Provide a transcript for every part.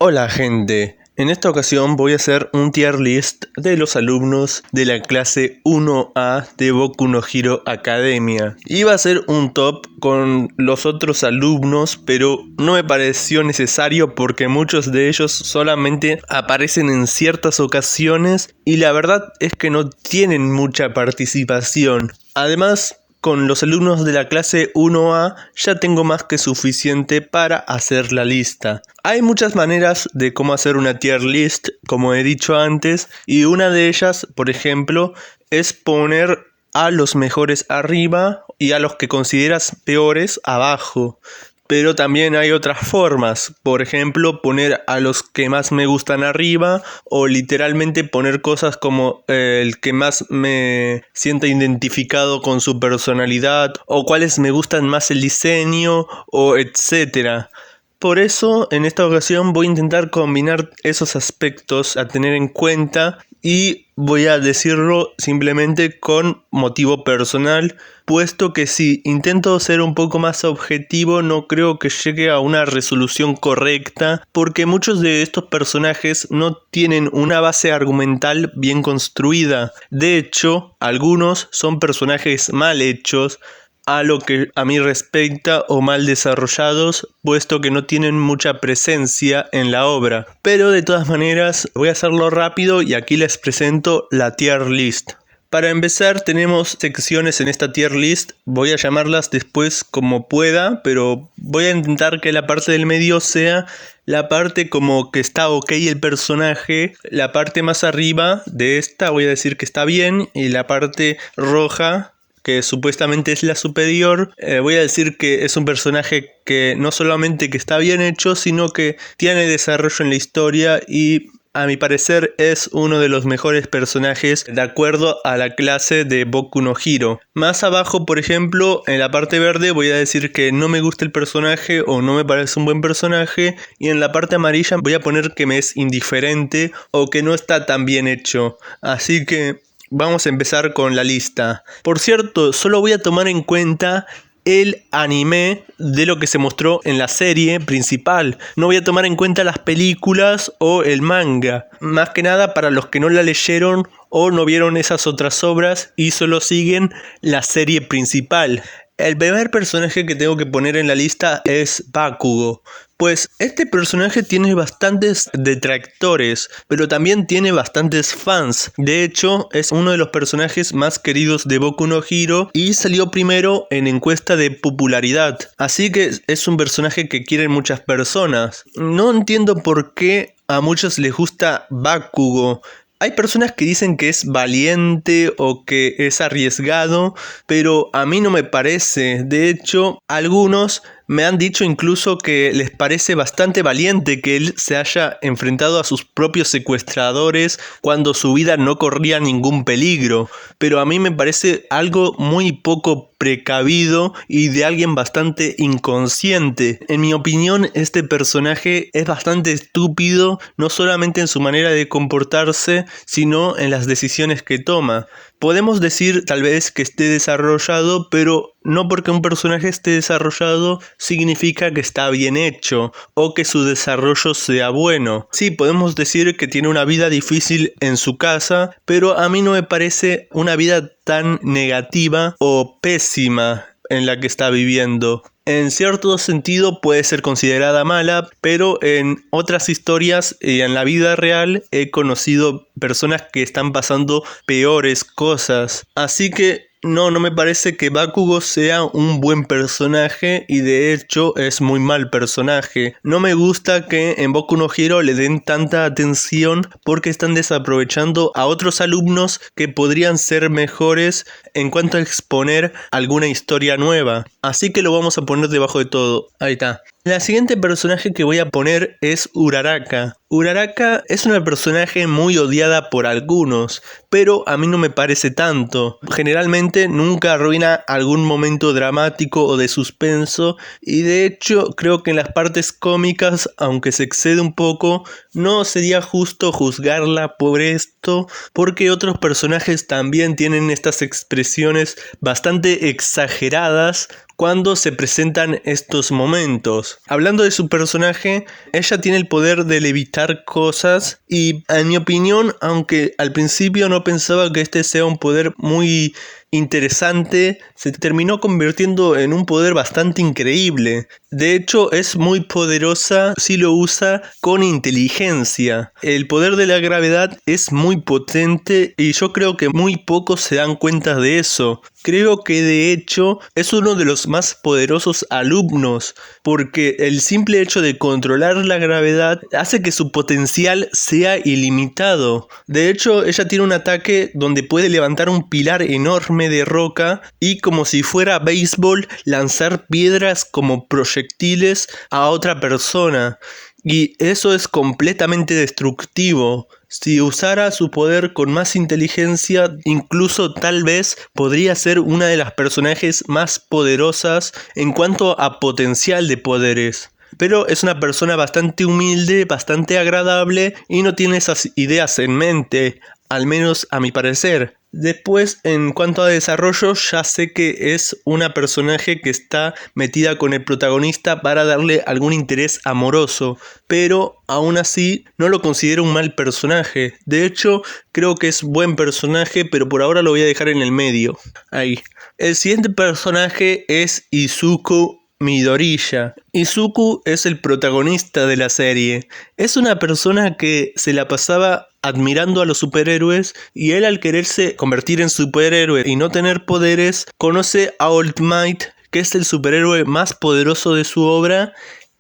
Hola gente, en esta ocasión voy a hacer un tier list de los alumnos de la clase 1A de Boku no Hero Academia. Iba a ser un top con los otros alumnos, pero no me pareció necesario porque muchos de ellos solamente aparecen en ciertas ocasiones y la verdad es que no tienen mucha participación. Además, con los alumnos de la clase 1A ya tengo más que suficiente para hacer la lista. Hay muchas maneras de cómo hacer una tier list, como he dicho antes, y una de ellas, por ejemplo, es poner a los mejores arriba y a los que consideras peores abajo. Pero también hay otras formas, por ejemplo, poner a los que más me gustan arriba o literalmente poner cosas como el que más me sienta identificado con su personalidad o cuáles me gustan más el diseño o etcétera. Por eso, en esta ocasión voy a intentar combinar esos aspectos a tener en cuenta y voy a decirlo simplemente con motivo personal, puesto que si intento ser un poco más objetivo no creo que llegue a una resolución correcta, porque muchos de estos personajes no tienen una base argumental bien construida. De hecho, algunos son personajes mal hechos, a lo que a mí respecta, o mal desarrollados, puesto que no tienen mucha presencia en la obra. Pero de todas maneras voy a hacerlo rápido y aquí les presento la tier list. Para empezar tenemos secciones en esta tier list, voy a llamarlas después como pueda, pero voy a intentar que la parte del medio sea la parte como que está ok el personaje, la parte más arriba de esta voy a decir que está bien y la parte roja, que supuestamente es la superior, voy a decir que es un personaje que no solamente que está bien hecho, sino que tiene desarrollo en la historia y a mi parecer es uno de los mejores personajes de acuerdo a la clase de Boku no Hero. Más abajo, por ejemplo, en la parte verde voy a decir que no me gusta el personaje o no me parece un buen personaje, y en la parte amarilla voy a poner que me es indiferente o que no está tan bien hecho. Así que vamos a empezar con la lista. Por cierto, solo voy a tomar en cuenta el anime de lo que se mostró en la serie principal. No voy a tomar en cuenta las películas o el manga. Más que nada para los que no la leyeron o no vieron esas otras obras y solo siguen la serie principal. El primer personaje que tengo que poner en la lista es Bakugo. Pues este personaje tiene bastantes detractores, pero también tiene bastantes fans. De hecho, es uno de los personajes más queridos de Boku no Hero y salió primero en encuesta de popularidad. Así que es un personaje que quieren muchas personas. No entiendo por qué a muchos les gusta Bakugo. Hay personas que dicen que es valiente o que es arriesgado, pero a mí no me parece. De hecho, algunos me han dicho incluso que les parece bastante valiente que él se haya enfrentado a sus propios secuestradores cuando su vida no corría ningún peligro. Pero a mí me parece algo muy poco precavido y de alguien bastante inconsciente. En mi opinión, este personaje es bastante estúpido, no solamente en su manera de comportarse, sino en las decisiones que toma. Podemos decir tal vez que esté desarrollado, pero no porque un personaje esté desarrollado significa que está bien hecho o que su desarrollo sea bueno. Sí, podemos decir que tiene una vida difícil en su casa, pero a mí no me parece una vida tan negativa o pésima en la que está viviendo. En cierto sentido puede ser considerada mala, pero en otras historias y en la vida real he conocido personas que están pasando peores cosas. Así que no me parece que Bakugo sea un buen personaje y de hecho es muy mal personaje. No me gusta que en Boku no Hero le den tanta atención porque están desaprovechando a otros alumnos que podrían ser mejores en cuanto a exponer alguna historia nueva. Así que lo vamos a poner debajo de todo. Ahí está. La siguiente personaje que voy a poner es Uraraka. Uraraka es una personaje muy odiada por algunos, pero a mí no me parece tanto. Generalmente nunca arruina algún momento dramático o de suspenso, y de hecho creo que en las partes cómicas, aunque se excede un poco, no sería justo juzgarla por esto, porque otros personajes también tienen estas expresiones bastante exageradas cuando se presentan estos momentos. Hablando de su personaje, ella tiene el poder de levitar cosas y, en mi opinión, aunque al principio no pensaba que este sea un poder muy interesante, se terminó convirtiendo en un poder bastante increíble. De hecho, es muy poderosa si lo usa con inteligencia. El poder de la gravedad es muy potente y yo creo que muy pocos se dan cuenta de eso. Creo que de hecho es uno de los más poderosos alumnos, porque el simple hecho de controlar la gravedad hace que su potencial sea ilimitado. De hecho, ella tiene un ataque donde puede levantar un pilar enorme de roca y, como si fuera béisbol, lanzar piedras como proyectiles a otra persona. Y eso es completamente destructivo. Si usara su poder con más inteligencia, incluso tal vez podría ser una de las personajes más poderosas en cuanto a potencial de poderes. Pero es una persona bastante humilde, bastante agradable y no tiene esas ideas en mente, al menos a mi parecer. Después, en cuanto a desarrollo, ya sé que es una personaje que está metida con el protagonista para darle algún interés amoroso, pero aún así no lo considero un mal personaje. De hecho, creo que es buen personaje, pero por ahora lo voy a dejar en el medio. Ahí. El siguiente personaje es Izuku Midoriya. Izuku es el protagonista de la serie. Es una persona que se la pasaba admirando a los superhéroes y él, al quererse convertir en superhéroe y no tener poderes, conoce a All Might, que es el superhéroe más poderoso de su obra,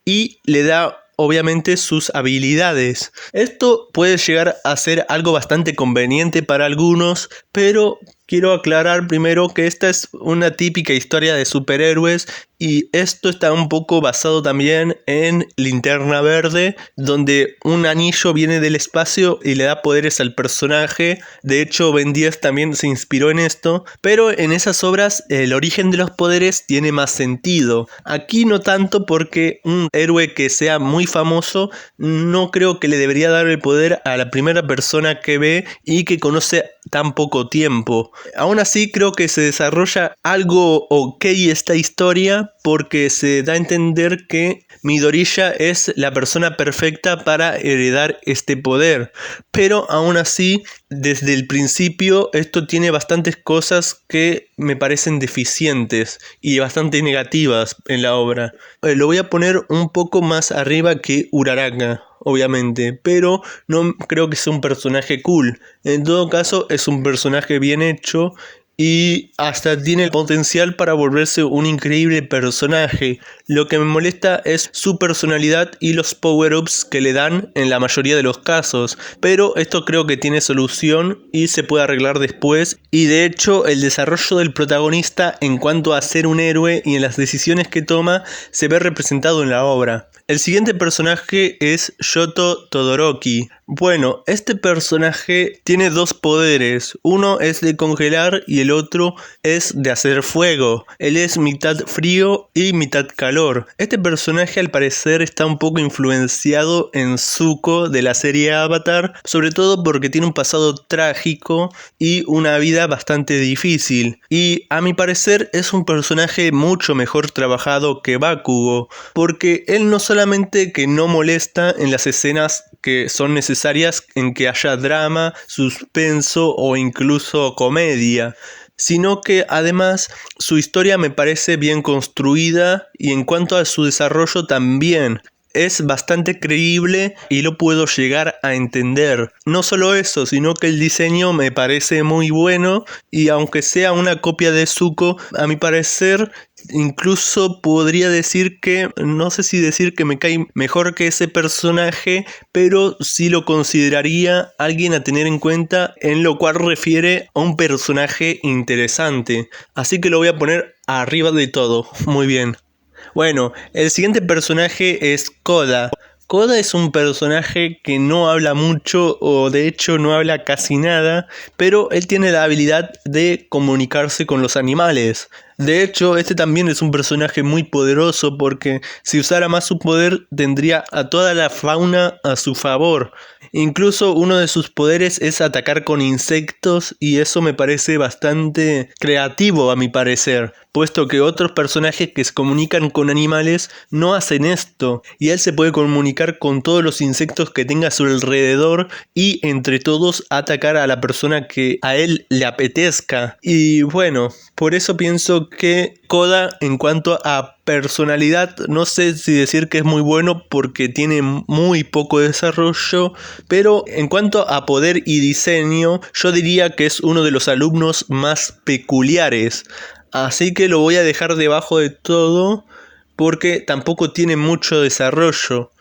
y le da obviamente sus habilidades. Esto puede llegar a ser algo bastante conveniente para algunos, pero quiero aclarar primero que esta es una típica historia de superhéroes y esto está un poco basado también en Linterna Verde, donde un anillo viene del espacio y le da poderes al personaje. De hecho, Ben 10 también se inspiró en esto, pero en esas obras el origen de los poderes tiene más sentido. Aquí no tanto, porque un héroe que sea muy famoso no creo que le debería dar el poder a la primera persona que ve y que conoce tan poco tiempo. Aún así, creo que se desarrolla algo ok esta historia, porque se da a entender que Midoriya es la persona perfecta para heredar este poder. Pero aún así, desde el principio, esto tiene bastantes cosas que me parecen deficientes y bastante negativas en la obra. Lo voy a poner un poco más arriba que Uraraka, obviamente, pero no creo que sea un personaje cool. En todo caso, es un personaje bien hecho y hasta tiene el potencial para volverse un increíble personaje. Lo que me molesta es su personalidad y los power-ups que le dan en la mayoría de los casos, pero esto creo que tiene solución y se puede arreglar después. Y de hecho, el desarrollo del protagonista en cuanto a ser un héroe y en las decisiones que toma se ve representado en la obra. El siguiente personaje es Shoto Todoroki. Bueno, este personaje tiene dos poderes. Uno es de congelar y el otro es de hacer fuego. Él es mitad frío y mitad calor. Este personaje al parecer está un poco influenciado en Zuko de la serie Avatar, sobre todo porque tiene un pasado trágico y una vida bastante difícil. Y a mi parecer es un personaje mucho mejor trabajado que Bakugo, porque él no solamente que no molesta en las escenas que son necesarias en que haya drama, suspenso o incluso comedia, sino que además su historia me parece bien construida y en cuanto a su desarrollo también. Es bastante creíble y lo puedo llegar a entender. No solo eso, sino que el diseño me parece muy bueno y aunque sea una copia de Zuko, a mi parecer incluso podría decir que, no sé si decir que me cae mejor que ese personaje, pero sí lo consideraría alguien a tener en cuenta, en lo cual refiere a un personaje interesante. Así que lo voy a poner arriba de todo. Muy bien. Bueno, el siguiente personaje es Koda. Koda es un personaje que no habla mucho o de hecho no habla casi nada, pero él tiene la habilidad de comunicarse con los animales. De hecho, este también es un personaje muy poderoso porque si usara más su poder tendría a toda la fauna a su favor. Incluso uno de sus poderes es atacar con insectos y eso me parece bastante creativo a mi parecer, puesto que otros personajes que se comunican con animales no hacen esto y él se puede comunicar con todos los insectos que tenga a su alrededor y entre todos atacar a la persona que a él le apetezca. Y bueno, por eso pienso que Koda en cuanto a personalidad, no sé si decir que es muy bueno porque tiene muy poco desarrollo, pero en cuanto a poder y diseño, yo diría que es uno de los alumnos más peculiares. Así que lo voy a dejar debajo de todo porque tampoco tiene mucho desarrollo.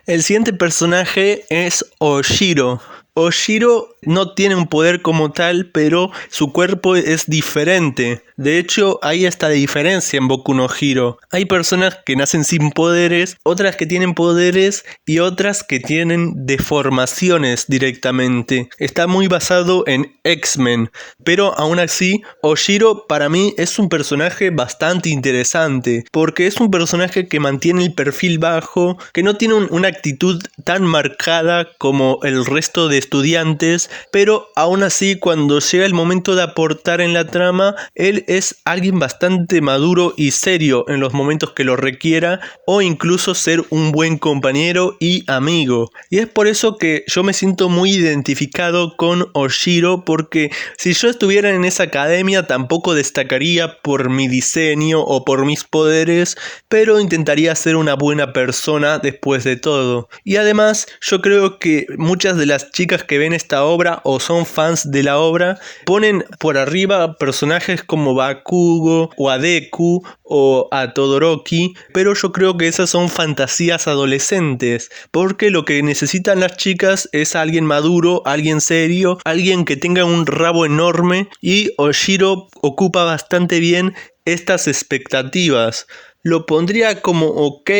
El siguiente personaje es Oshiro. Oshiro no tiene un poder como tal, pero su cuerpo es diferente. De hecho, hay esta diferencia en Boku no Hero. Hay personas que nacen sin poderes, otras que tienen poderes y otras que tienen deformaciones directamente. Está muy basado en X-Men, pero aún así, Oshiro para mí es un personaje bastante interesante, porque es un personaje que mantiene el perfil bajo, que no tiene una actitud tan marcada como el resto de estudiantes, pero aún así cuando llega el momento de aportar en la trama, él es alguien bastante maduro y serio en los momentos que lo requiera, o incluso ser un buen compañero y amigo. Y es por eso que yo me siento muy identificado con Oshiro, porque si yo estuviera en esa academia tampoco destacaría por mi diseño o por mis poderes, pero intentaría ser una buena persona después de todo. Y además yo creo que muchas de las chicas que ven esta obra o son fans de la obra ponen por arriba personajes como Bakugo o a Deku o a Todoroki, pero yo creo que esas son fantasías adolescentes, porque lo que necesitan las chicas es alguien maduro, alguien serio, alguien que tenga un rabo enorme, y Oshiro ocupa bastante bien estas expectativas. Lo pondría como ok,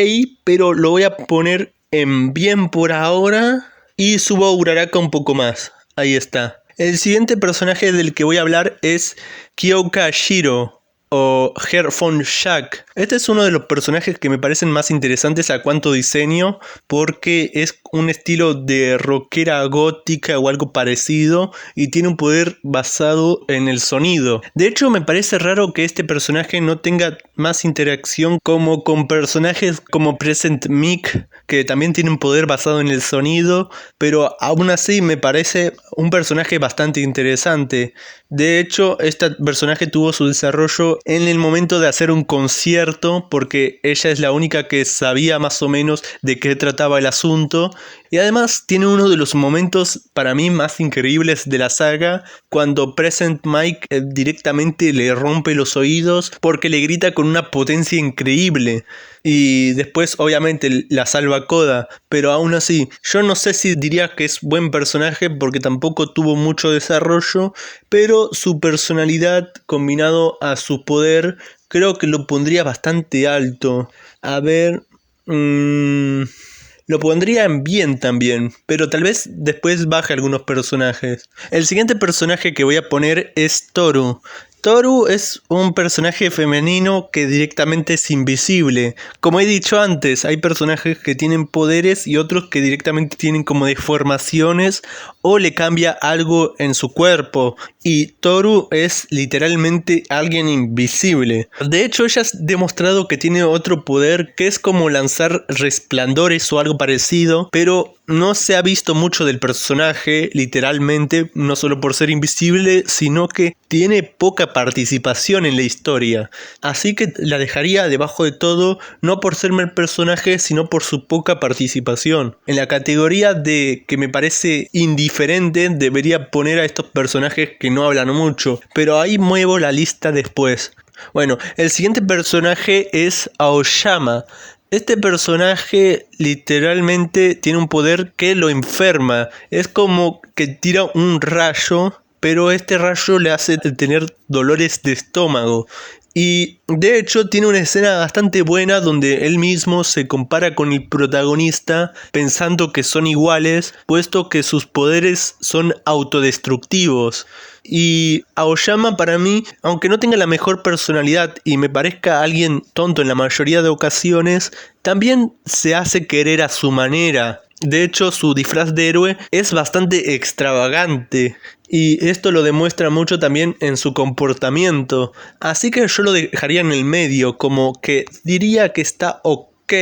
pero lo voy a poner en bien por ahora y subo a Uraraka un poco más. Ahí está. El siguiente personaje del que voy a hablar es Kyoka Shiro o Her von Jack. Este es uno de los personajes que me parecen más interesantes a cuanto diseño, porque es un estilo de rockera gótica o algo parecido y tiene un poder basado en el sonido. De hecho, me parece raro que este personaje no tenga más interacción como con personajes como Present Mic, que también tiene un poder basado en el sonido, pero aún así me parece un personaje bastante interesante. De hecho, este personaje tuvo su desarrollo en el momento de hacer un concierto, porque ella es la única que sabía más o menos de qué trataba el asunto. Y además tiene uno de los momentos para mí más increíbles de la saga, cuando Present Mic directamente le rompe los oídos porque le grita con una potencia increíble. Y después obviamente la salva Koda, pero aún así yo no sé si diría que es buen personaje porque tampoco tuvo mucho desarrollo, pero su personalidad combinado a su poder creo que lo pondría bastante alto. A ver... Lo pondría en bien también, pero tal vez después baje algunos personajes. El siguiente personaje que voy a poner es Toru. Toru es un personaje femenino que directamente es invisible. Como he dicho antes, hay personajes que tienen poderes y otros que directamente tienen como deformaciones o le cambia algo en su cuerpo. Y Toru es literalmente alguien invisible. De hecho, ella ha demostrado que tiene otro poder que es como lanzar resplandores o algo parecido, pero no se ha visto mucho del personaje, literalmente, no solo por ser invisible, sino que tiene poca participación en la historia. Así que la dejaría debajo de todo, no por ser mal personaje, sino por su poca participación. En la categoría de que me parece indiferente, debería poner a estos personajes que no hablan mucho, pero ahí muevo la lista después. Bueno, el siguiente personaje es Aoyama. Este personaje literalmente tiene un poder que lo enferma. Es como que tira un rayo, pero este rayo le hace tener dolores de estómago. Y de hecho tiene una escena bastante buena donde él mismo se compara con el protagonista pensando que son iguales, puesto que sus poderes son autodestructivos. Y Aoyama para mí, aunque no tenga la mejor personalidad y me parezca alguien tonto en la mayoría de ocasiones, también se hace querer a su manera. De hecho, su disfraz de héroe es bastante extravagante y esto lo demuestra mucho también en su comportamiento. Así que yo lo dejaría en el medio, como que diría que está ok,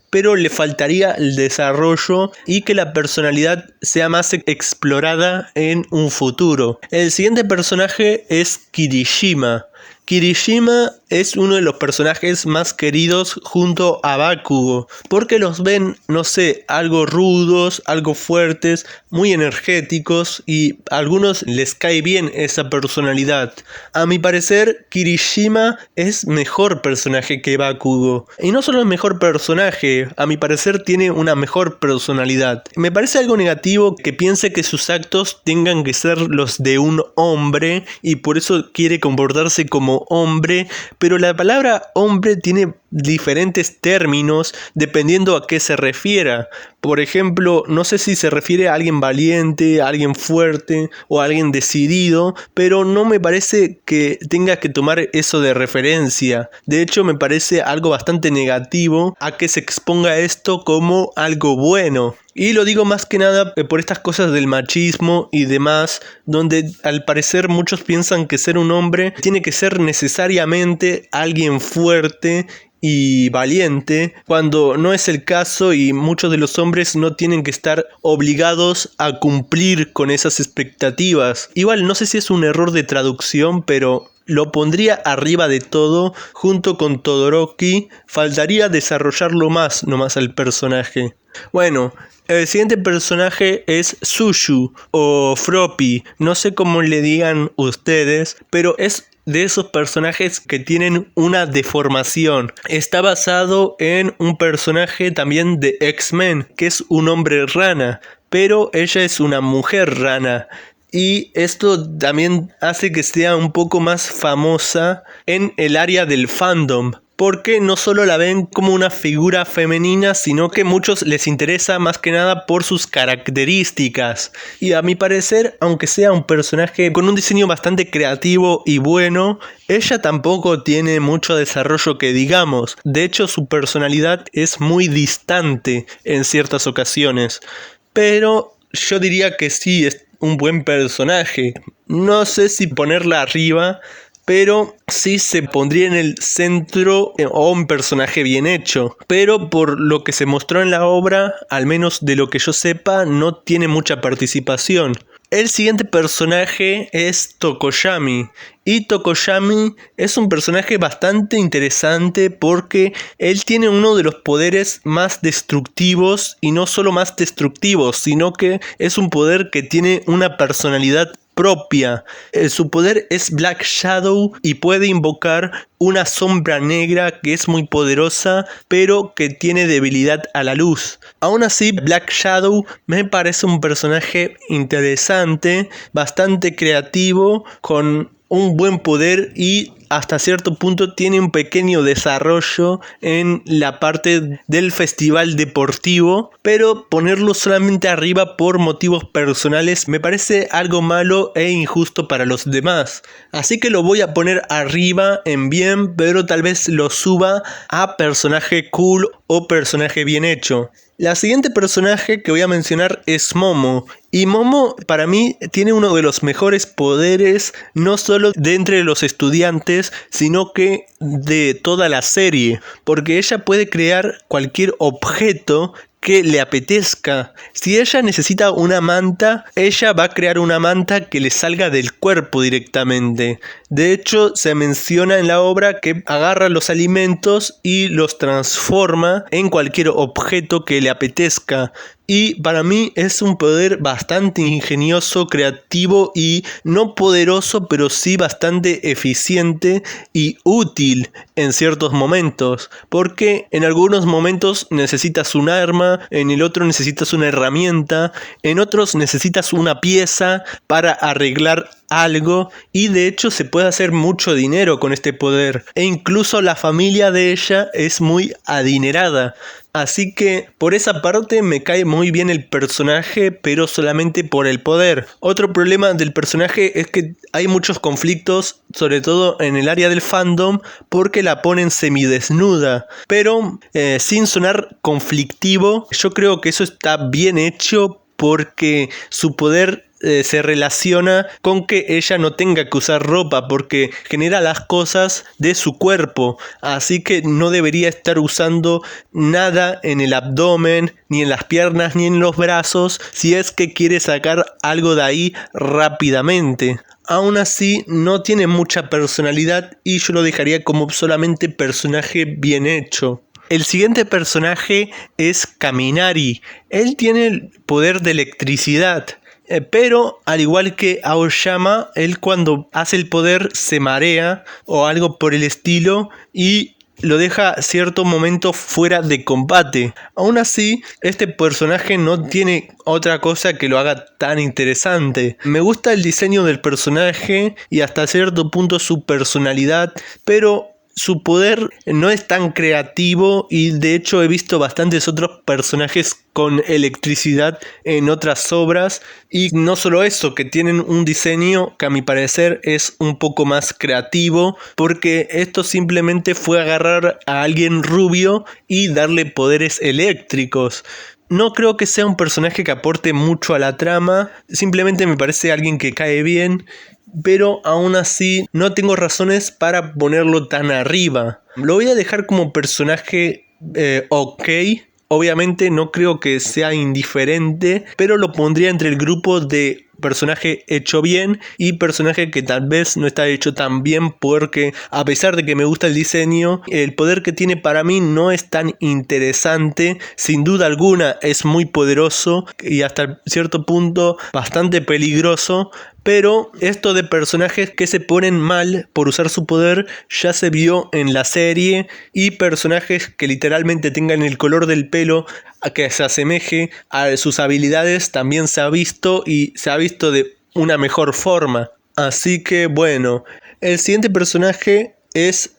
pero le faltaría el desarrollo y que la personalidad sea más explorada en un futuro. El siguiente personaje es Kirishima. Kirishima es uno de los personajes más queridos junto a Bakugo, porque los ven, no sé, algo rudos, algo fuertes, muy energéticos y a algunos les cae bien esa personalidad. A mi parecer, Kirishima es mejor personaje que Bakugo. Y no solo es mejor personaje, a mi parecer tiene una mejor personalidad. Me parece algo negativo que piense que sus actos tengan que ser los de un hombre y por eso quiere comportarse como hombre, pero la palabra hombre tiene diferentes términos dependiendo a qué se refiera. Por ejemplo, no sé si se refiere a alguien valiente, a alguien fuerte o a alguien decidido, pero no me parece que tenga que tomar eso de referencia. De hecho, me parece algo bastante negativo a que se exponga esto como algo bueno. Y lo digo más que nada por estas cosas del machismo y demás, donde al parecer muchos piensan que ser un hombre tiene que ser necesariamente alguien fuerte y valiente, cuando no es el caso y muchos de los hombres no tienen que estar obligados a cumplir con esas expectativas. Igual no sé si es un error de traducción, pero lo pondría arriba de todo junto con Todoroki. Faltaría desarrollarlo más nomás al personaje. Bueno, el siguiente personaje es Tsushu o Froppy, no sé cómo le digan ustedes, pero es de esos personajes que tienen una deformación. Está basado en un personaje también de X-Men, que es un hombre rana, pero ella es una mujer rana. Y esto también hace que sea un poco más famosa en el área del fandom, porque no solo la ven como una figura femenina, sino que a muchos les interesa más que nada por sus características. Y a mi parecer, aunque sea un personaje con un diseño bastante creativo y bueno, ella tampoco tiene mucho desarrollo que digamos. De hecho, su personalidad es muy distante en ciertas ocasiones. Pero yo diría que sí, es un buen personaje. No sé si ponerla arriba, pero sí se pondría en el centro o un personaje bien hecho. Pero por lo que se mostró en la obra, al menos de lo que yo sepa, no tiene mucha participación. El siguiente personaje es Tokoyami. Y Tokoyami es un personaje bastante interesante porque él tiene uno de los poderes más destructivos, y no solo más destructivos, sino que es un poder que tiene una personalidad propia. Su poder es Black Shadow y puede invocar una sombra negra que es muy poderosa, pero que tiene debilidad a la luz. Aún así, Black Shadow me parece un personaje interesante, bastante creativo, con un buen poder y hasta cierto punto tiene un pequeño desarrollo en la parte del festival deportivo, pero ponerlo solamente arriba por motivos personales me parece algo malo e injusto para los demás. Así que lo voy a poner arriba en bien, pero tal vez lo suba a personaje cool o personaje bien hecho. La siguiente personaje que voy a mencionar es Momo. Y Momo para mí tiene uno de los mejores poderes, no solo de entre los estudiantes, sino que de toda la serie. Porque ella puede crear cualquier objeto que le apetezca. Si ella necesita una manta, ella va a crear una manta que le salga del cuerpo directamente. De hecho, se menciona en la obra que agarra los alimentos y los transforma en cualquier objeto que le apetezca. Y para mí es un poder bastante ingenioso, creativo y no poderoso, pero sí bastante eficiente y útil en ciertos momentos. Porque en algunos momentos necesitas un arma, en el otro necesitas una herramienta, en otros necesitas una pieza para arreglar algo y de hecho se puede hacer mucho dinero con este poder. E incluso la familia de ella es muy adinerada. Así que por esa parte me cae muy bien el personaje, pero solamente por el poder. Otro problema del personaje es que hay muchos conflictos, sobre todo en el área del fandom, porque la ponen semidesnuda. Pero sin sonar conflictivo, yo creo que eso está bien hecho porque su poder se relaciona con que ella no tenga que usar ropa porque genera las cosas de su cuerpo, así que no debería estar usando nada en el abdomen, ni en las piernas, ni en los brazos si es que quiere sacar algo de ahí rápidamente. Aún así no tiene mucha personalidad y yo lo dejaría como solamente personaje bien hecho. El siguiente personaje es Kaminari. Él tiene el poder de electricidad. Pero al igual que Aoyama, él cuando hace el poder se marea o algo por el estilo y lo deja cierto momento fuera de combate. Aún así, este personaje no tiene otra cosa que lo haga tan interesante. Me gusta el diseño del personaje y hasta cierto punto su personalidad, pero su poder no es tan creativo y de hecho he visto bastantes otros personajes con electricidad en otras obras y no solo eso, que tienen un diseño que a mi parecer es un poco más creativo porque esto simplemente fue agarrar a alguien rubio y darle poderes eléctricos. No creo que sea un personaje que aporte mucho a la trama, simplemente me parece alguien que cae bien, pero aún así no tengo razones para ponerlo tan arriba. Lo voy a dejar como personaje ok. Obviamente no creo que sea indiferente, pero lo pondría entre el grupo de personaje hecho bien y personaje que tal vez no está hecho tan bien porque a pesar de que me gusta el diseño, el poder que tiene para mí no es tan interesante. Sin duda alguna es muy poderoso y hasta cierto punto bastante peligroso, pero esto de personajes que se ponen mal por usar su poder ya se vio en la serie y personajes que literalmente tengan el color del pelo a que se asemeje a sus habilidades también se ha visto y se ha visto de una mejor forma. Así que bueno, el siguiente personaje es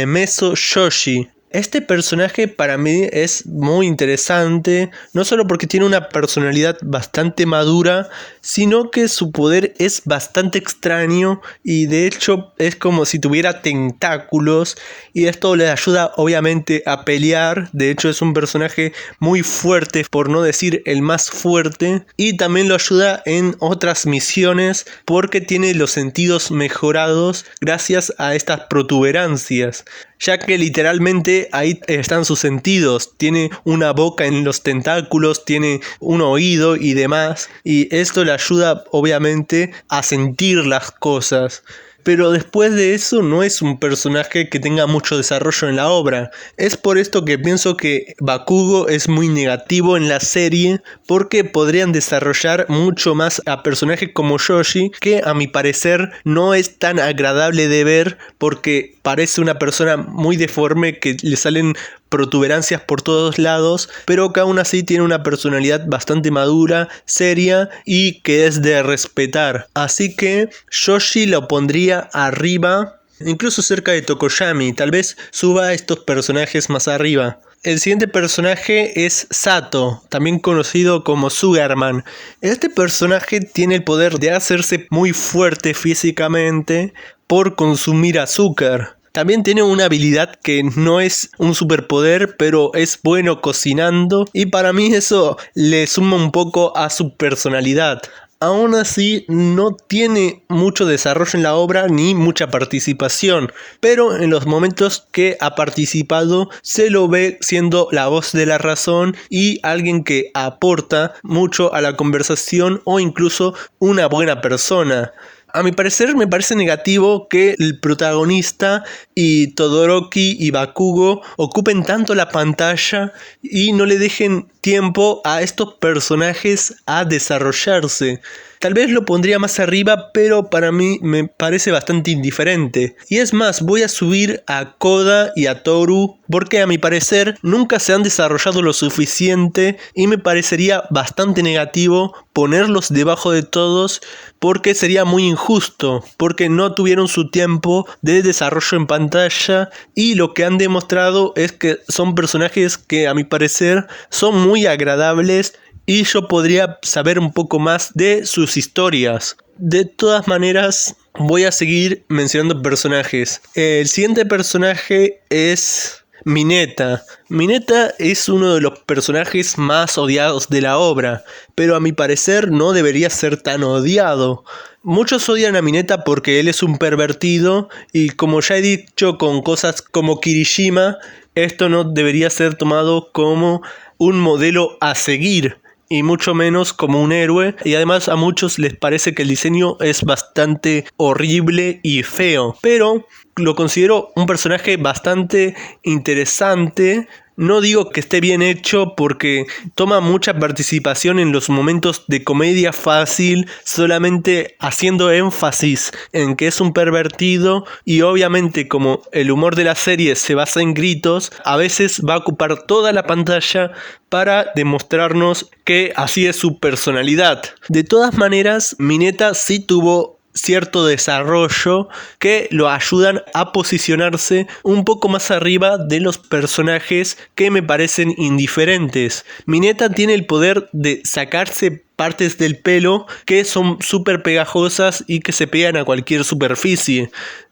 Meso Yoshi. Este personaje para mí es muy interesante, no solo porque tiene una personalidad bastante madura, sino que su poder es bastante extraño y de hecho es como si tuviera tentáculos y esto le ayuda obviamente a pelear. De hecho es un personaje muy fuerte, por no decir el más fuerte, y también lo ayuda en otras misiones porque tiene los sentidos mejorados gracias a estas protuberancias, ya que literalmente ahí están sus sentidos. Tiene una boca en los tentáculos, tiene un oído y demás, y esto le ayuda obviamente a sentir las cosas. Pero después de eso no es un personaje que tenga mucho desarrollo en la obra. Es por esto que pienso que Bakugo es muy negativo en la serie, porque podrían desarrollar mucho más a personajes como Yoshi, que a mi parecer no es tan agradable de ver porque parece una persona muy deforme que le salen protuberancias por todos lados, pero que aún así tiene una personalidad bastante madura, seria y que es de respetar. Así que Yoshi lo pondría arriba, incluso cerca de Tokoyami. Tal vez suba a estos personajes más arriba. El siguiente personaje es Sato, también conocido como Sugarman. Este personaje tiene el poder de hacerse muy fuerte físicamente por consumir azúcar. También tiene una habilidad que no es un superpoder, pero es bueno cocinando y para mí eso le suma un poco a su personalidad. Aún así no tiene mucho desarrollo en la obra ni mucha participación, pero en los momentos que ha participado se lo ve siendo la voz de la razón y alguien que aporta mucho a la conversación o incluso una buena persona. A mi parecer me parece negativo que el protagonista y Todoroki y Bakugo ocupen tanto la pantalla y no le dejen tiempo a estos personajes a desarrollarse. Tal vez lo pondría más arriba, pero para mí me parece bastante indiferente. Y es más, voy a subir a Koda y a Toru porque a mi parecer nunca se han desarrollado lo suficiente y me parecería bastante negativo ponerlos debajo de todos porque sería muy injusto, porque no tuvieron su tiempo de desarrollo en pantalla y lo que han demostrado es que son personajes que a mi parecer son muy agradables y yo podría saber un poco más de sus historias. De todas maneras, voy a seguir mencionando personajes. El siguiente personaje es Mineta. Mineta es uno de los personajes más odiados de la obra, pero a mi parecer no debería ser tan odiado. Muchos odian a Mineta porque él es un pervertido y, como ya he dicho con cosas como Kirishima, esto no debería ser tomado como un modelo a seguir y mucho menos como un héroe, y además a muchos les parece que el diseño es bastante horrible y feo, pero lo considero un personaje bastante interesante. No digo que esté bien hecho porque toma mucha participación en los momentos de comedia fácil, solamente haciendo énfasis en que es un pervertido, y obviamente como el humor de la serie se basa en gritos, a veces va a ocupar toda la pantalla para demostrarnos que así es su personalidad. De todas maneras, Mineta sí tuvo cierto desarrollo que lo ayudan a posicionarse un poco más arriba de los personajes que me parecen indiferentes. Mineta tiene el poder de sacarse partes del pelo que son súper pegajosas y que se pegan a cualquier superficie.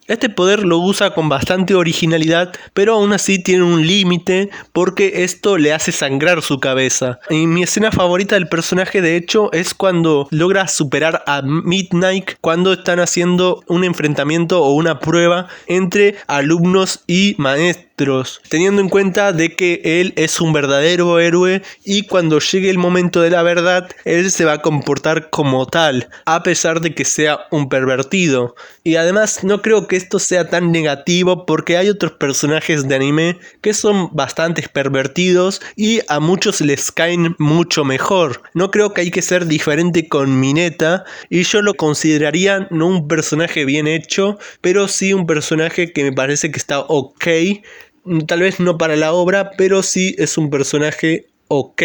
Este poder lo usa con bastante originalidad, pero aún así tiene un límite porque esto le hace sangrar su cabeza. Y mi escena favorita del personaje, de hecho, es cuando logra superar a Midnight cuando están haciendo un enfrentamiento o una prueba entre alumnos y maestros, teniendo en cuenta de que él es un verdadero héroe y cuando llegue el momento de la verdad, él se va a comportar como tal, a pesar de que sea un pervertido. Y además no creo que esto sea tan negativo porque hay otros personajes de anime que son bastante pervertidos y a muchos les caen mucho mejor. No creo que hay que ser diferente con Mineta y yo lo consideraría no un personaje bien hecho, pero sí un personaje que me parece que está ok. Tal vez no para la obra, pero sí es un personaje ok.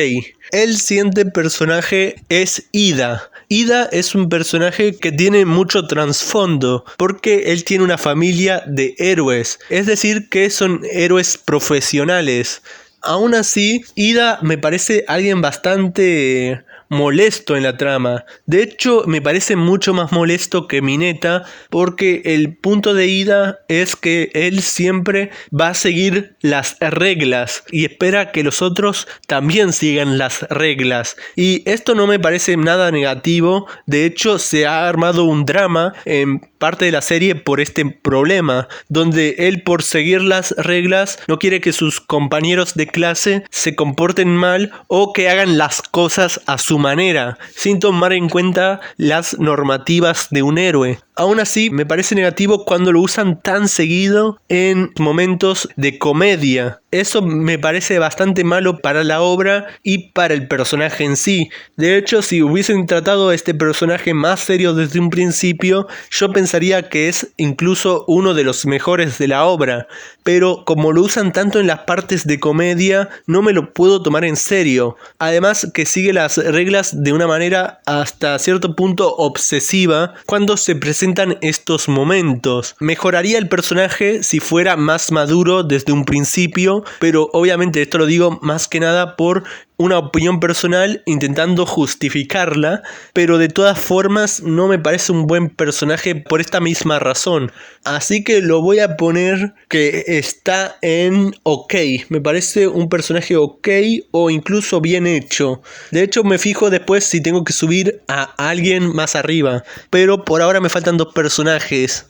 El siguiente personaje es Ida. Ida es un personaje que tiene mucho trasfondo porque él tiene una familia de héroes, es decir que son héroes profesionales. Aún así, Ida me parece alguien bastante molesto en la trama. De hecho, me parece mucho más molesto que Mineta porque el punto de Ida es que él siempre va a seguir las reglas y espera que los otros también sigan las reglas. Y esto no me parece nada negativo. De hecho, se ha armado un drama en parte de la serie por este problema, donde él, por seguir las reglas, no quiere que sus compañeros de clase se comporten mal o que hagan las cosas a su manera, sin tomar en cuenta las normativas de un héroe. Aún así, me parece negativo cuando lo usan tan seguido en momentos de comedia. Eso me parece bastante malo para la obra y para el personaje en sí. De hecho, si hubiesen tratado a este personaje más serio desde un principio, yo pensaría que es incluso uno de los mejores de la obra. Pero como lo usan tanto en las partes de comedia, no me lo puedo tomar en serio. Además que sigue las reglas de una manera hasta cierto punto obsesiva cuando se presentan estos momentos. Mejoraría el personaje si fuera más maduro desde un principio, pero obviamente esto lo digo más que nada por una opinión personal intentando justificarla, pero de todas formas no me parece un buen personaje por esta misma razón. Así que lo voy a poner que está en ok. Me parece un personaje ok o incluso bien hecho. De hecho me fijo después si tengo que subir a alguien más arriba, pero por ahora me faltan dos personajes.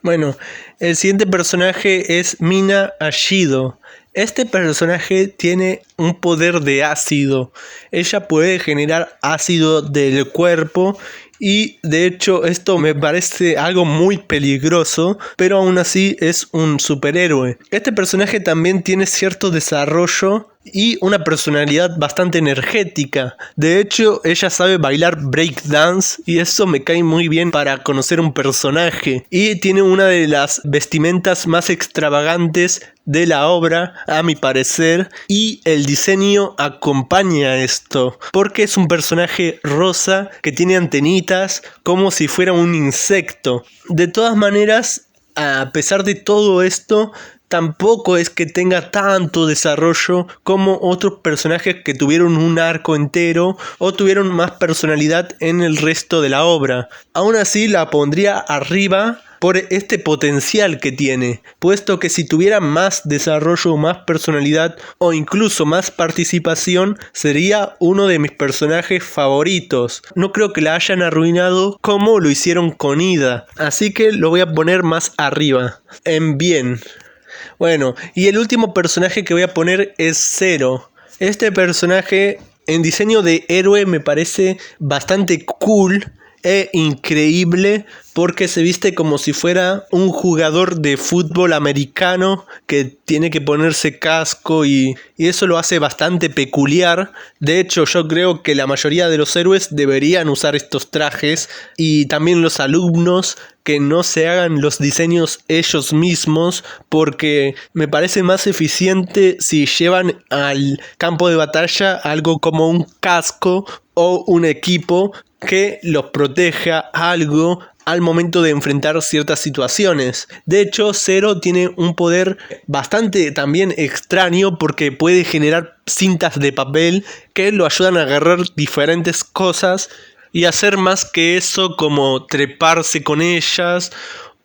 Bueno, el siguiente personaje es Mina Ashido. Este personaje tiene un poder de ácido. Ella puede generar ácido del cuerpo Y de hecho esto me parece algo muy peligroso, pero aún así es un superhéroe. Este personaje también tiene cierto desarrollo y una personalidad bastante energética. De hecho, ella sabe bailar breakdance y eso me cae muy bien para conocer un personaje. Y tiene una de las vestimentas más extravagantes de la obra, a mi parecer, y el diseño acompaña esto, porque es un personaje rosa que tiene antenitas como si fuera un insecto. De todas maneras, a pesar de todo esto, tampoco es que tenga tanto desarrollo como otros personajes que tuvieron un arco entero o tuvieron más personalidad en el resto de la obra. Aún así la pondría arriba por este potencial que tiene, puesto que si tuviera más desarrollo, más personalidad o incluso más participación, sería uno de mis personajes favoritos. No creo que la hayan arruinado como lo hicieron con Ida, así que lo voy a poner más arriba, en bien. Bueno, y el último personaje que voy a poner es Zero. Este personaje en diseño de héroe me parece bastante cool e increíble porque se viste como si fuera un jugador de fútbol americano que tiene que ponerse casco y eso lo hace bastante peculiar. De hecho, yo creo que la mayoría de los héroes deberían usar estos trajes y también los alumnos que no se hagan los diseños ellos mismos porque me parece más eficiente si llevan al campo de batalla algo como un casco o un equipo que los proteja algo al momento de enfrentar ciertas situaciones. De hecho, Zero tiene un poder bastante también extraño porque puede generar cintas de papel que lo ayudan a agarrar diferentes cosas y hacer más que eso, como treparse con ellas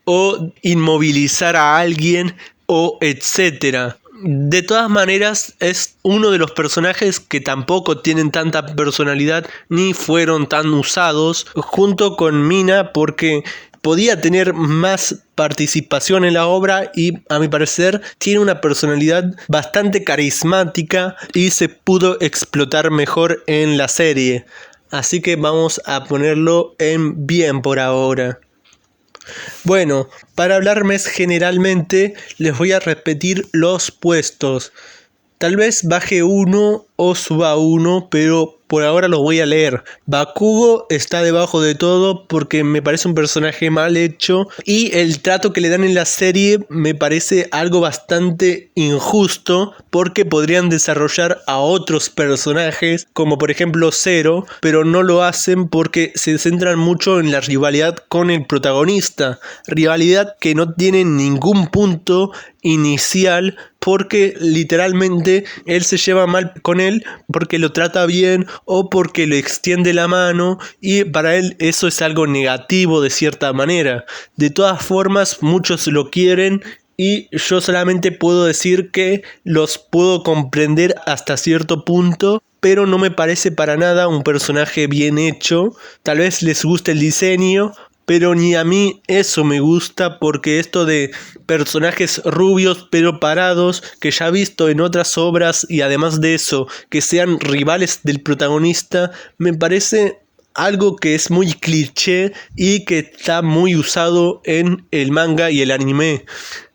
o inmovilizar a alguien o etcétera. De todas maneras, es uno de los personajes que tampoco tienen tanta personalidad ni fueron tan usados, junto con Mina, porque podía tener más participación en la obra y a mi parecer tiene una personalidad bastante carismática y se pudo explotar mejor en la serie. Así que vamos a ponerlo en bien por ahora. Bueno, para hablar más generalmente, les voy a repetir los puestos. Tal vez baje uno o suba uno, pero por ahora los voy a leer. Bakugo está debajo de todo porque me parece un personaje mal hecho y el trato que le dan en la serie me parece algo bastante injusto porque podrían desarrollar a otros personajes como por ejemplo Zero, pero no lo hacen porque se centran mucho en la rivalidad con el protagonista, rivalidad que no tiene ningún punto inicial porque literalmente él se lleva mal con él porque lo trata bien o porque le extiende la mano y para él eso es algo negativo de cierta manera. De todas formas, muchos lo quieren y yo solamente puedo decir que los puedo comprender hasta cierto punto, pero no me parece para nada un personaje bien hecho. Tal vez les guste el diseño, pero ni a mí eso me gusta porque esto de personajes rubios pero parados que ya he visto en otras obras y además de eso que sean rivales del protagonista me parece algo que es muy cliché y que está muy usado en el manga y el anime.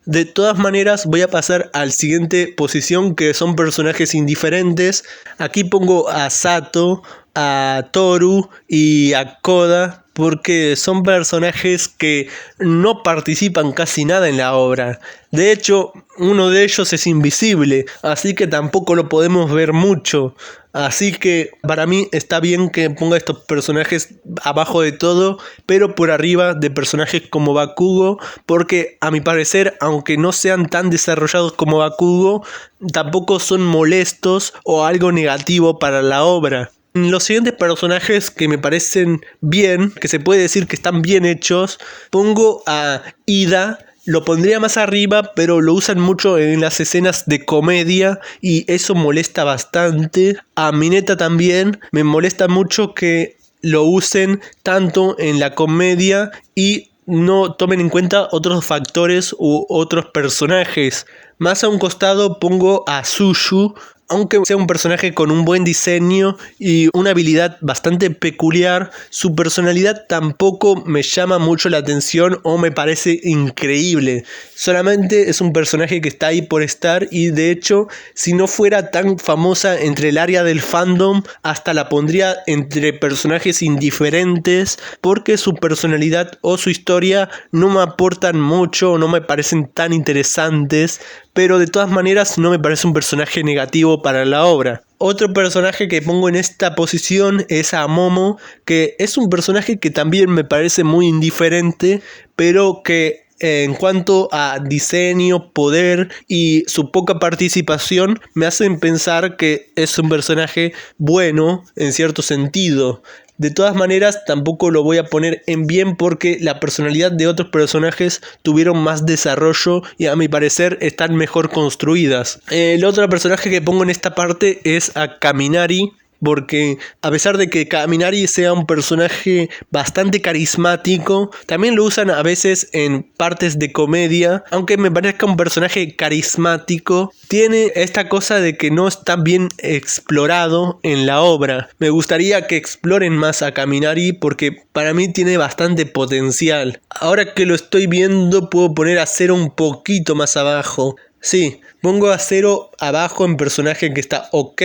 De todas maneras voy a pasar al siguiente posición que son personajes indiferentes. Aquí pongo a Sato, a Toru y a Koda porque son personajes que no participan casi nada en la obra. De hecho, uno de ellos es invisible, así que tampoco lo podemos ver mucho. Así que para mí está bien que ponga estos personajes abajo de todo, pero por arriba de personajes como Bakugo, porque a mi parecer, aunque no sean tan desarrollados como Bakugo, tampoco son molestos o algo negativo para la obra. Los siguientes personajes que me parecen bien, que se puede decir que están bien hechos, pongo a Ida. Lo pondría más arriba, pero lo usan mucho en las escenas de comedia y eso molesta bastante. A Mineta también me molesta mucho que lo usen tanto en la comedia y no tomen en cuenta otros factores u otros personajes. Más a un costado pongo a Suyu. aunque sea un personaje con un buen diseño y una habilidad bastante peculiar, su personalidad tampoco me llama mucho la atención o me parece increíble. Solamente es un personaje que está ahí por estar y de hecho, si no fuera tan famosa entre el área del fandom, hasta la pondría entre personajes indiferentes porque su personalidad o su historia no me aportan mucho o no me parecen tan interesantes, pero de todas maneras no me parece un personaje negativo para la obra. Otro personaje que pongo en esta posición es a Momo, que es un personaje que también me parece muy indiferente, pero que en cuanto a diseño, poder y su poca participación me hacen pensar que es un personaje bueno en cierto sentido. De todas maneras, tampoco lo voy a poner en bien porque la personalidad de otros personajes tuvieron más desarrollo y a mi parecer están mejor construidas. El otro personaje que pongo en esta parte es a Kaminari, porque a pesar de que Kaminari sea un personaje bastante carismático, también lo usan a veces en partes de comedia. Aunque me parezca un personaje carismático, tiene esta cosa de que no está bien explorado en la obra. Me gustaría que exploren más a Kaminari porque para mí tiene bastante potencial. Ahora que lo estoy viendo, puedo poner a Zero un poquito más abajo. Sí, pongo a Zero abajo en personaje que está ok,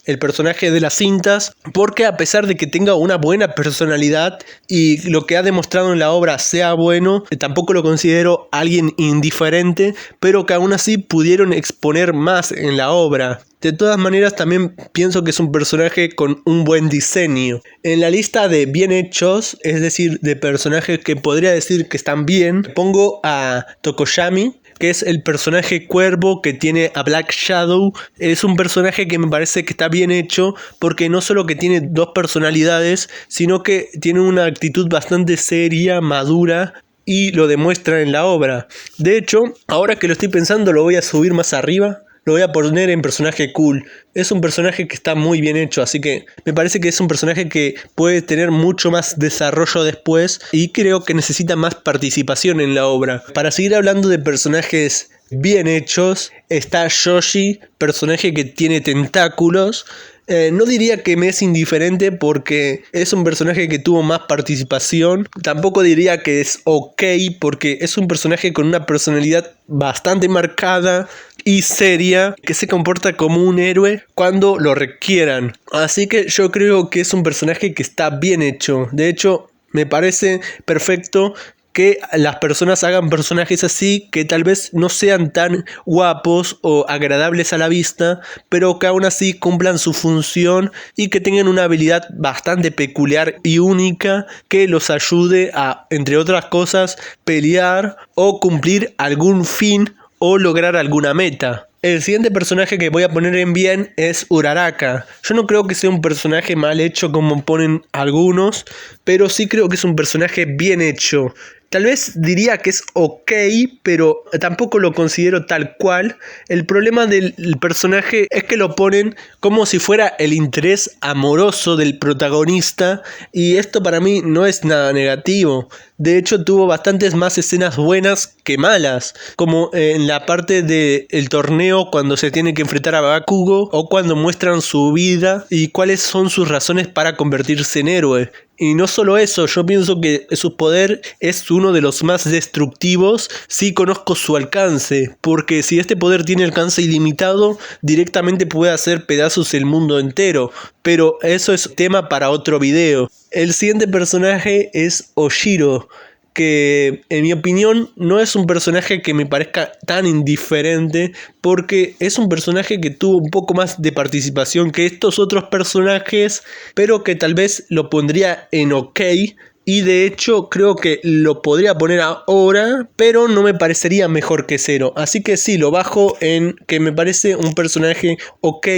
el personaje de las cintas, porque a pesar de que tenga una buena personalidad y lo que ha demostrado en la obra sea bueno, tampoco lo considero alguien indiferente, pero que aún así pudieron exponer más en la obra. De todas maneras, también pienso que es un personaje con un buen diseño. En la lista de bien hechos, es decir, de personajes que podría decir que están bien, pongo a Tokoyami, que es el personaje cuervo que tiene a Black Shadow. Es un personaje que me parece que está bien hecho porque no solo que tiene dos personalidades, sino que tiene una actitud bastante seria, madura, y lo demuestra en la obra. De hecho, ahora que lo estoy pensando, lo voy a subir más arriba. Lo voy a poner en personaje cool. Es un personaje que está muy bien hecho, así que me parece que es un personaje que puede tener mucho más desarrollo después y creo que necesita más participación en la obra. Para seguir hablando de personajes bien hechos, está Yoshi, personaje que tiene tentáculos. No diría que me es indiferente porque es un personaje que tuvo más participación. Tampoco diría que es ok porque es un personaje con una personalidad bastante marcada y seria, que se comporta como un héroe cuando lo requieran. Así que yo creo que es un personaje que está bien hecho. De hecho, me parece perfecto que las personas hagan personajes así, que tal vez no sean tan guapos o agradables a la vista, pero que aún así cumplan su función y que tengan una habilidad bastante peculiar y única que los ayude a, entre otras cosas, pelear o cumplir algún fin o lograr alguna meta. El siguiente personaje que voy a poner en bien es Uraraka. Yo no creo que sea un personaje mal hecho como ponen algunos, pero sí creo que es un personaje bien hecho. Tal vez diría que es ok, pero tampoco lo considero tal cual. El problema del personaje es que lo ponen como si fuera el interés amoroso del protagonista, y esto para mí no es nada negativo. De hecho, tuvo bastantes más escenas buenas que malas, como en la parte del torneo cuando se tiene que enfrentar a Bakugo, o cuando muestran su vida y cuáles son sus razones para convertirse en héroe. Y no solo eso, yo pienso que su poder es uno de los más destructivos si conozco su alcance, porque si este poder tiene alcance ilimitado, directamente puede hacer pedazos el mundo entero, pero eso es tema para otro video. El siguiente personaje es Oshiro, que en mi opinión no es un personaje que me parezca tan indiferente, porque es un personaje que tuvo un poco más de participación que estos otros personajes, pero que tal vez lo pondría en ok. Y de hecho creo que lo podría poner ahora, pero no me parecería mejor que Zero. Así que sí, lo bajo en que me parece un personaje ok.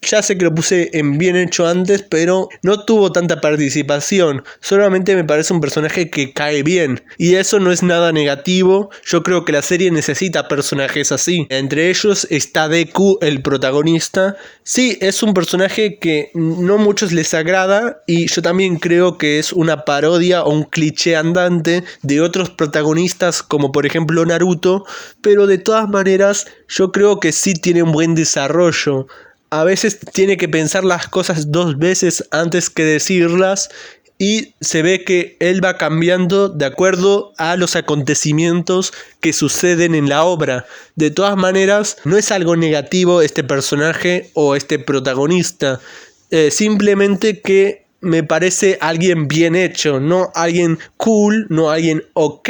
Ya sé que lo puse en bien hecho antes, pero no tuvo tanta participación. Solamente me parece un personaje que cae bien. Y eso no es nada negativo. Yo creo que la serie necesita personajes así. Entre ellos está Deku, el protagonista. Sí, es un personaje que no muchos les agrada. Y yo también creo que es una parodia o un cliché andante de otros protagonistas, como por ejemplo Naruto. Pero de todas maneras, yo creo que sí tiene un buen desarrollo. a veces tiene que pensar las cosas 2 veces antes que decirlas, y se ve que él va cambiando de acuerdo a los acontecimientos que suceden en la obra. De todas maneras, no es algo negativo este personaje o este protagonista, simplemente que me parece alguien bien hecho, no alguien cool, no alguien ok,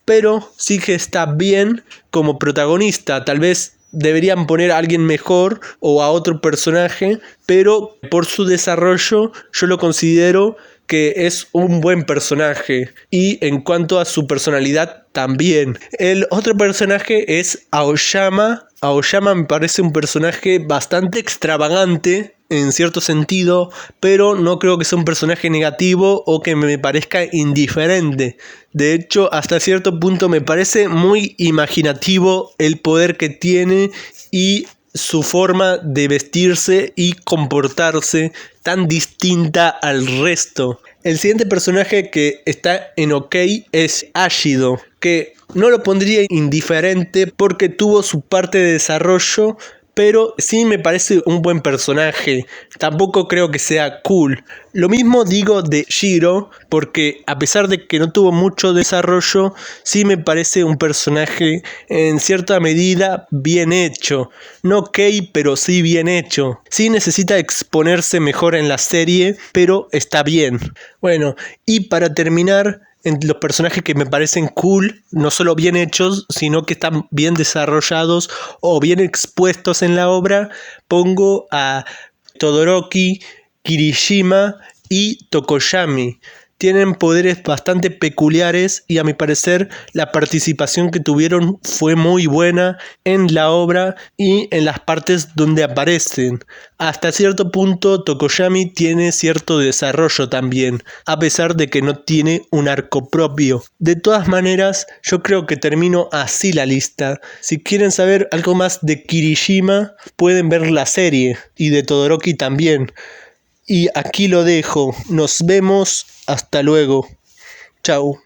pero sí que está bien como protagonista. Tal vez deberían poner a alguien mejor o a otro personaje, pero por su desarrollo yo lo considero que es un buen personaje, y en cuanto a su personalidad también. El otro personaje es Aoyama. Aoyama me parece un personaje bastante extravagante en cierto sentido, pero no creo que sea un personaje negativo o que me parezca indiferente. De hecho, hasta cierto punto me parece muy imaginativo el poder que tiene y su forma de vestirse y comportarse tan distinta al resto. El siguiente personaje que está en OK es Ashido, que no lo pondría indiferente porque tuvo su parte de desarrollo, pero sí me parece un buen personaje. Tampoco creo que sea cool. Lo mismo digo de Shiro, porque a pesar de que no tuvo mucho desarrollo, sí me parece un personaje en cierta medida bien hecho. No ok, pero sí bien hecho. Sí necesita exponerse mejor en la serie, pero está bien. Bueno, y para terminar, en los personajes que me parecen cool, no solo bien hechos, sino que están bien desarrollados o bien expuestos en la obra, pongo a Todoroki, Kirishima y Tokoyami. Tienen poderes bastante peculiares y a mi parecer la participación que tuvieron fue muy buena en la obra y en las partes donde aparecen. Hasta cierto punto Tokoyami tiene cierto desarrollo también, a pesar de que no tiene un arco propio. De todas maneras, yo creo que termino así la lista. Si quieren saber algo más de Kirishima, pueden ver la serie, y de Todoroki también. Y aquí lo dejo. Nos vemos. Hasta luego. Chau.